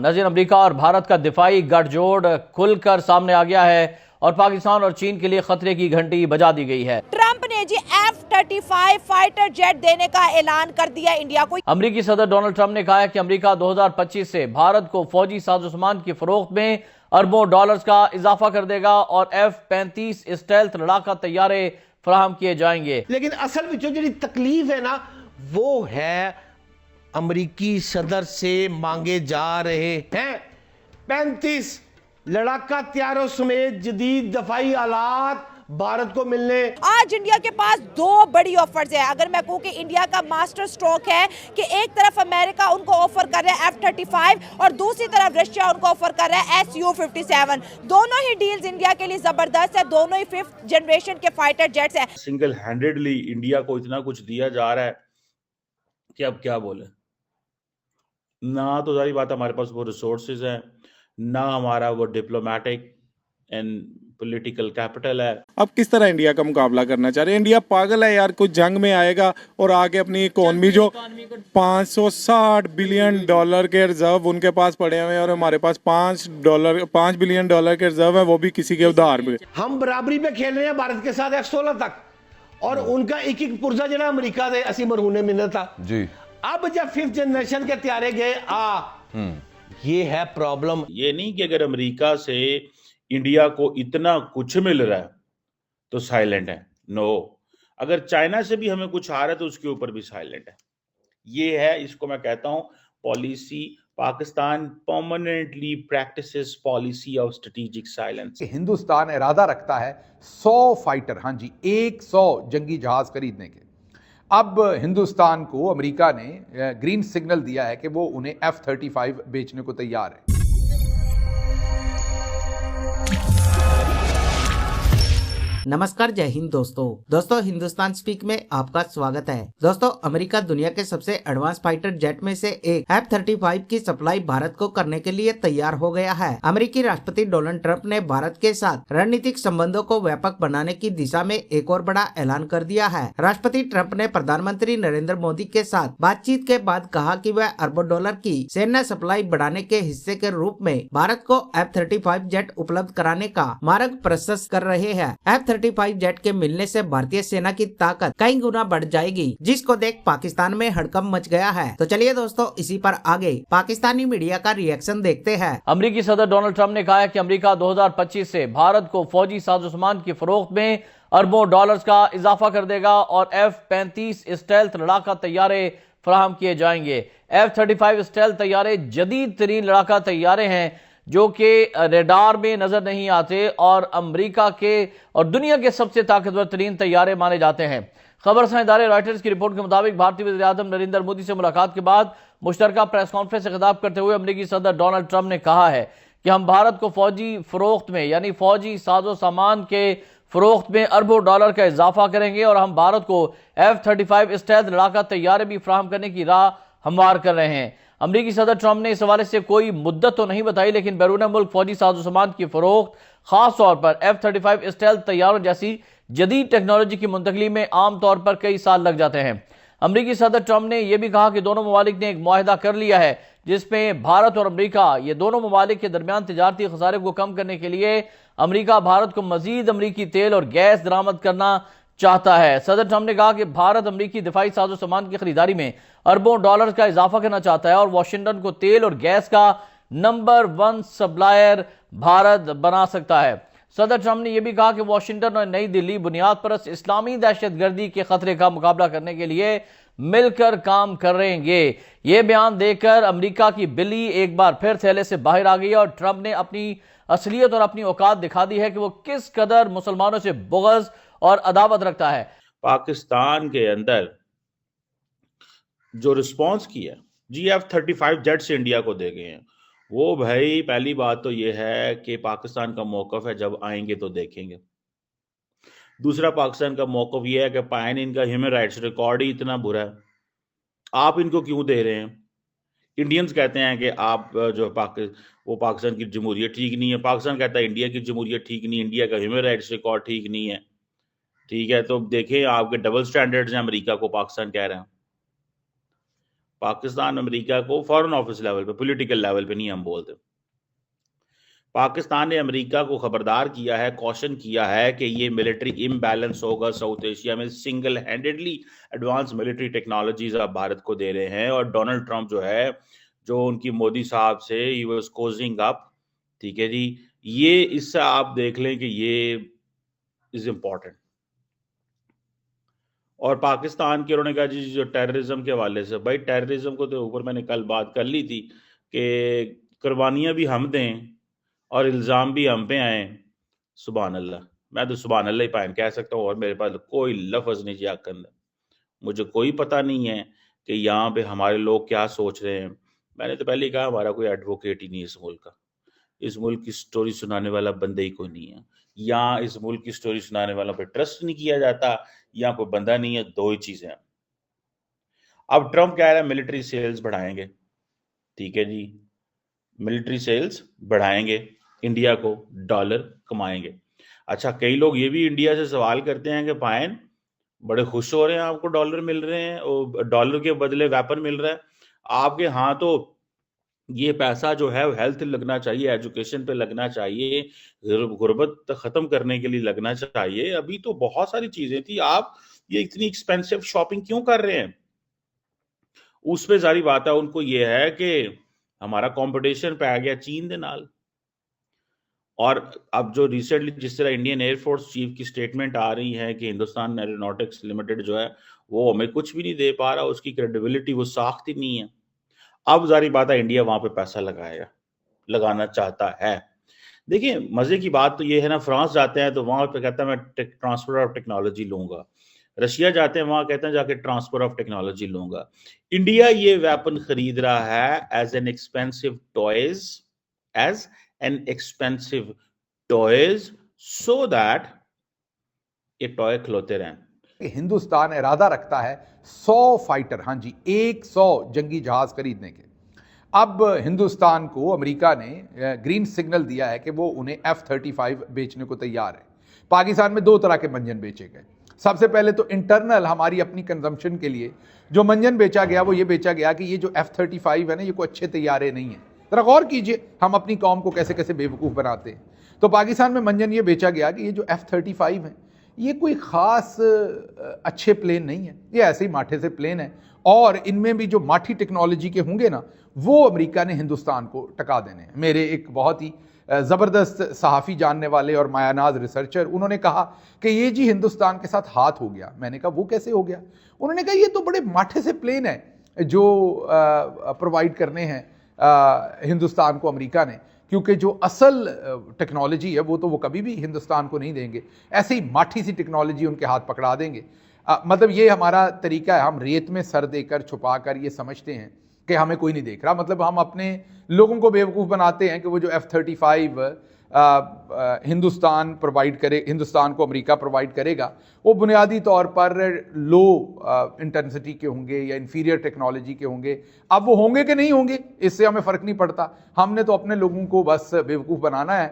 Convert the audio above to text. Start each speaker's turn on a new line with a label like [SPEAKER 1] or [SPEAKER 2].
[SPEAKER 1] नज़ीर America और भारत का दिफाई गठजोड़ खुलकर सामने आ गया है और पाकिस्तान और चीन के लिए खतरे की घंटी बजा दी गई है।
[SPEAKER 2] ट्रंप ने जी F-35 फाइटर जेट देने का ऐलान कर दिया इंडिया को।
[SPEAKER 1] अमेरिकी सदर डोनाल्ड ट्रंप ने कहा है कि अमेरिका 2025 से भारत को फौजी साजोसामान की फरोख्त में अरबों डॉलर्स का इजाफा कर देगा और F-35 स्टेल्थ लड़ाका तैयारे फराहम किए जाएंगे।
[SPEAKER 3] लेकिन असल में जो तकलीफ है ना, वो है अमेरिकी सदर से मांगे जा रहे हैं 35 लड़ाका तैयारों समेत जदीद दफाई आलात भारत को मिलने।
[SPEAKER 2] आज इंडिया के पास दो बड़ी ऑफर्स है। अगर मैं कहूं कि इंडिया का मास्टर स्ट्रोक है कि एक तरफ अमेरिका उनको ऑफर कर रहा है F-35 और दूसरी तरफ रशिया उनको ऑफर कर रहा है Su-57। दोनों ही डील्स इंडिया के लिए जबरदस्त है, दोनों ही 5th जनरेशन के फाइटर जेट्स है।
[SPEAKER 4] सिंगल हैंडेडली इंडिया को इतना कुछ दिया जा रहा है कि अब क्या बोले। ना तो सारी बात हमारे पास वो रिसोर्सेज हैं, ना हमारा वो डिप्लोमेटिक एंड पॉलिटिकल कैपिटल है।
[SPEAKER 5] अब किस तरह इंडिया का मुकाबला करना चाह रहे हैं? इंडिया पागल है यार, कोई जंग में आएगा और आके अपनी इकोनॉमी जो 560 बिलियन डॉलर के रिजर्व उनके पास पड़े हुए हैं और हमारे पास 5 बिलियन डॉलर के रिजर्व है, वो भी किसी के उधार पे।
[SPEAKER 3] हम बराबरी पे खेल रहे हैं भारत के साथ F-16 तक, और उनका एक एक पुर्जा जो अमेरिका दे असी मरहूने मिलना था जी। अब जब 5th जनरेशन के त्यारे गए ये है प्रॉब्लम।
[SPEAKER 4] ये नहीं कि अगर अमेरिका से इंडिया को इतना कुछ मिल रहा है तो साइलेंट है, नो। अगर चाइना से भी हमें कुछ आ रहा है तो उसके ऊपर भी साइलेंट है। ये है, इसको मैं कहता हूं policy. Pakistan permanently practices policy of strategic silence.
[SPEAKER 6] Hindustan इरादा रखता है 100 फाइटर, हाँ जी 100 जंगी जहाज खरीदने के। अब हिंदुस्तान को अमेरिका ने ग्रीन सिग्नल दिया है कि वो उन्हें F-35 बेचने को तैयार है।
[SPEAKER 7] नमस्कार, जय हिंद दोस्तों हिंदुस्तान स्पीक में आपका स्वागत है। दोस्तों, अमेरिका दुनिया के सबसे एडवांस फाइटर जेट में से एक F-35 की सप्लाई भारत को करने के लिए तैयार हो गया है। अमेरिकी राष्ट्रपति डोनाल्ड ट्रंप ने भारत के साथ रणनीतिक संबंधों को व्यापक बनाने की दिशा में एक और बड़ा ऐलान कर दिया है। राष्ट्रपति ट्रंप ने प्रधानमंत्री नरेंद्र मोदी के साथ बातचीत के बाद कहा कि वह अरबों डॉलर की सैन्य सप्लाई बढ़ाने के हिस्से के रूप में भारत को F-35 जेट उपलब्ध कराने का मार्ग प्रशस्त कर रहे हैं। F-35 जेट के मिलने से भारतीय सेना की ताकत कई गुना बढ़ जाएगी, जिसको देख पाकिस्तान में हड़कंप मच गया है। तो चलिए दोस्तों, इसी पर आगे पाकिस्तानी मीडिया का रिएक्शन देखते हैं।
[SPEAKER 1] अमेरिकी सदर डोनाल्ड ट्रंप ने कहा है कि अमेरिका 2025 से भारत को फौजी साजोसामान की फरोख्त में अरबों डॉलर्स का इजाफा कर देगा और F-35 स्टेल्थ लड़ाका तैयारे फराहम किए जाएंगे। F-35 स्टेल्थ तैयारे जदीद तरीन लड़ाका तैयारे हैं जो कि रेडार में नजर नहीं आते और अमेरिका के और दुनिया के सबसे ताकतवर तरीन तैयारे माने जाते हैं। खबर इदारे रॉयटर्स की रिपोर्ट के मुताबिक भारतीय वज़ीर आज़म नरेंद्र मोदी से मुलाकात के बाद मुश्तरका प्रेस कॉन्फ्रेंस से खिताब करते हुए अमेरिकी सदर डोनाल्ड ट्रंप ने कहा है कि हम भारत को फौजी फरोख्त में यानी फौजी साजो सामान के फरोख्त में अरबों डॉलर का इजाफा करेंगे और हम भारत को F-35 स्टेल्थ लड़ाका तैयारे भी फराहम करने की राह हमवार कर रहे हैं। अमेरिकी सदर ट्रंप ने इस हवाले से कोई मुद्दत तो नहीं बताई, लेकिन बैरून मुल्क फौजी साजोसामान की फरोख्त खास तौर पर F-35 स्टेल्थ तैयारों जैसी जदीद टेक्नोलॉजी की मुंतकली में आम तौर पर कई साल लग जाते हैं। अमेरिकी सदर ट्रंप ने यह भी कहा कि दोनों ममालिक ने एक मुआहिदा कर लिया है जिसमें भारत और अमेरिका ये दोनों ममालिक के दरमियान तिजारती खसारे को कम करने के लिए अमेरिका भारत को मजीद अमेरिकी तेल और गैस दरामद करना चाहता है। सदर ट्रंप ने कहा कि भारत अमेरिकी दिफाई साजो सामान की खरीदारी में अरबों डॉलर का इजाफा करना चाहता है और वाशिंगटन को तेल और गैस का नंबर 1 सप्लायर भारत बना सकता है। सदर ट्रंप ने यह भी कहा कि वाशिंगटन और नई दिल्ली बुनियाद परस्त इस्लामी दहशतगर्दी के खतरे का मुकाबला करने के लिए मिलकर काम करेंगे। यह बयान देकर अमेरिका की बिल्ली एक बार फिर थैले से बाहर आ गई और ट्रंप ने अपनी असलियत और अपनी औकात दिखा दी है कि वो किस कदर मुसलमानों से बुग़्ज़ और अदावत रखता है।
[SPEAKER 4] पाकिस्तान के अंदर जो रिस्पांस किया जी F-35 जेट्स इंडिया को दे गए हैं, वो भाई पहली बात तो ये है कि पाकिस्तान का मौक़िफ़ है जब आएंगे तो देखेंगे। दूसरा, पाकिस्तान का मौक़िफ़ ये है कि पायन इनका ह्यूमन राइट्स रिकॉर्ड ही इतना बुरा है, आप इनको क्यों दे रहे हैं। इंडियंस कहते हैं कि आप जो पाकिस्तान की जमहूरियत ठीक नहीं है, पाकिस्तान कहता है इंडिया की जमहूरियत ठीक नहीं है, इंडिया का ह्यूमन राइट्स रिकॉर्ड ठीक नहीं है। ठीक है, तो देखें आपके डबल स्टैंडर्ड्स हैं, अमेरिका को पाकिस्तान कह रहे हैं। पाकिस्तान अमेरिका को फॉरेन ऑफिस लेवल पे, पॉलिटिकल लेवल पे नहीं हम बोलते। पाकिस्तान ने अमेरिका को खबरदार किया है, कॉशन किया है कि ये मिलिट्री इम्बैलेंस होगा साउथ एशिया में, single handedly advance military technologies आप भारत को दे रहे हैं। और डोनाल्ड ट्रंप जो है, जो उनकी मोदी साहब से ही वाज कोजिंग अप, ठीक है जी, ये इससे आप देख लें कि ये इज इंपॉर्टेंट। और पाकिस्तान के उन्होंने कहा जी जो टेररिज्म के हवाले से, भाई टेररिज्म को तो ऊपर मैंने कल बात कर ली थी कि कुर्बानियां भी हम दें और इल्ज़ाम भी हम पे आए। सुभान अल्लाह, मैं तो सुभान अल्लाह ही पायन कह सकता हूँ, और मेरे पास कोई लफ्ज़ नहीं जी आग के अंदर। मुझे कोई पता नहीं है कि यहाँ पे हमारे लोग क्या सोच रहे हैं। मैंने तो पहले ही कहा, हमारा कोई एडवोकेट ही नहीं है इस मुल्क का। इस मुल्क की स्टोरी सुनाने वाला बंदा ही कोई नहीं है। यहाँ इस मुल्क की स्टोरी सुनाने वालों पे ट्रस्ट नहीं किया जाता, यहाँ कोई बंदा नहीं है। दो ही चीज़ें हैं। अब ट्रंप कह रहा है मिलिट्री सेल्स बढ़ाएंगे, ठीक है जी, मिलिट्री सेल्स बढ़ाएंगे, इंडिया को डॉलर कमाएंगे। अच्छा, कई लोग ये भी इंडिया से सवाल करते हैं कि पायन बड़े खुश हो रहे हैं, आपको डॉलर मिल रहे हैं और डॉलर के बदले वेपन मिल रहा है आपके। हाँ, तो ये पैसा जो है हेल्थ लगना चाहिए, एजुकेशन पे लगना चाहिए, गुर्बत खत्म करने के लिए लगना चाहिए। अभी तो बहुत सारी चीजें थी, आप ये इतनी एक्सपेंसिव शॉपिंग क्यों कर रहे हैं? उस पे सारी बात है, उनको ये है कि हमारा कंपटीशन पे आ गया चीन दे नाल। और अब जो रिसेंटली जिस तरह इंडियन एयरफोर्स चीफ की स्टेटमेंट आ रही है कि हिंदुस्तान एरोनॉटिक्स लिमिटेड जो है वो हमें कुछ भी नहीं दे पा रहा, उसकी क्रेडिबिलिटी वो साख्त ही नहीं है। अब जारी बात है इंडिया वहां पे पैसा लगाएगा, लगाना चाहता है। देखिए मजे की बात तो ये है ना, फ्रांस जाते हैं तो वहां पे कहता है मैं ट्रांसफर ऑफ टेक्नोलॉजी लूंगा, रशिया जाते हैं वहां कहते हैं जाके ट्रांसफर ऑफ टेक्नोलॉजी लूंगा। इंडिया ये वेपन खरीद रहा है as an expensive toys so that ये टॉय खिलौते रहें।
[SPEAKER 6] कि हिंदुस्तान इरादा रखता है 100 फाइटर, हाँ जी 100 जंगी जहाज खरीदने के। अब हिंदुस्तान को अमेरिका ने ग्रीन सिग्नल दिया है कि वो उन्हें F-35 बेचने को तैयार है। पाकिस्तान में दो तरह के मंजन बेचे गए। सबसे पहले तो इंटरनल हमारी अपनी कंजम्पशन के लिए जो मंजन बेचा गया वो ये बेचा गया कि ये जो F-35 है ना, ये कोई अच्छे तैयारे नहीं है। जरा गौर कीजिए हम अपनी कौम को कैसे कैसे बेवकूफ़ बनाते हैं। तो पाकिस्तान में मंजन ये बेचा गया कि ये जो F-35 है ये कोई ख़ास अच्छे प्लेन नहीं है, ये ऐसे ही माठे से प्लेन है। और इनमें भी जो माठी टेक्नोलॉजी के होंगे ना, वो अमेरिका ने हिंदुस्तान को टका देने हैं। मेरे एक बहुत ही ज़बरदस्त सहाफ़ी जानने वाले और मायानाज रिसर्चर, उन्होंने कहा कि ये जी हिंदुस्तान के साथ हाथ हो गया। मैंने कहा वो कैसे हो गया? उन्होंने कहा ये तो बड़े माठे से प्लेन है जो प्रोवाइड करने हैं हिंदुस्तान को अमेरिका ने, क्योंकि जो असल टेक्नोलॉजी है वो तो वो कभी भी हिंदुस्तान को नहीं देंगे, ऐसे ही माठी सी टेक्नोलॉजी उनके हाथ पकड़ा देंगे। मतलब ये हमारा तरीका है, हम रेत में सर देकर छुपा कर ये समझते हैं कि हमें कोई नहीं देख रहा। मतलब हम अपने लोगों को बेवकूफ़ बनाते हैं कि वो जो F-35 हिंदुस्तान को अमेरिका प्रोवाइड करेगा वो बुनियादी तौर पर लो इंटेंसिटी के होंगे या इंफीरियर टेक्नोलॉजी के होंगे। अब वो होंगे कि नहीं होंगे इससे हमें फ़र्क नहीं पड़ता, हमने तो अपने लोगों को बस बेवकूफ़ बनाना है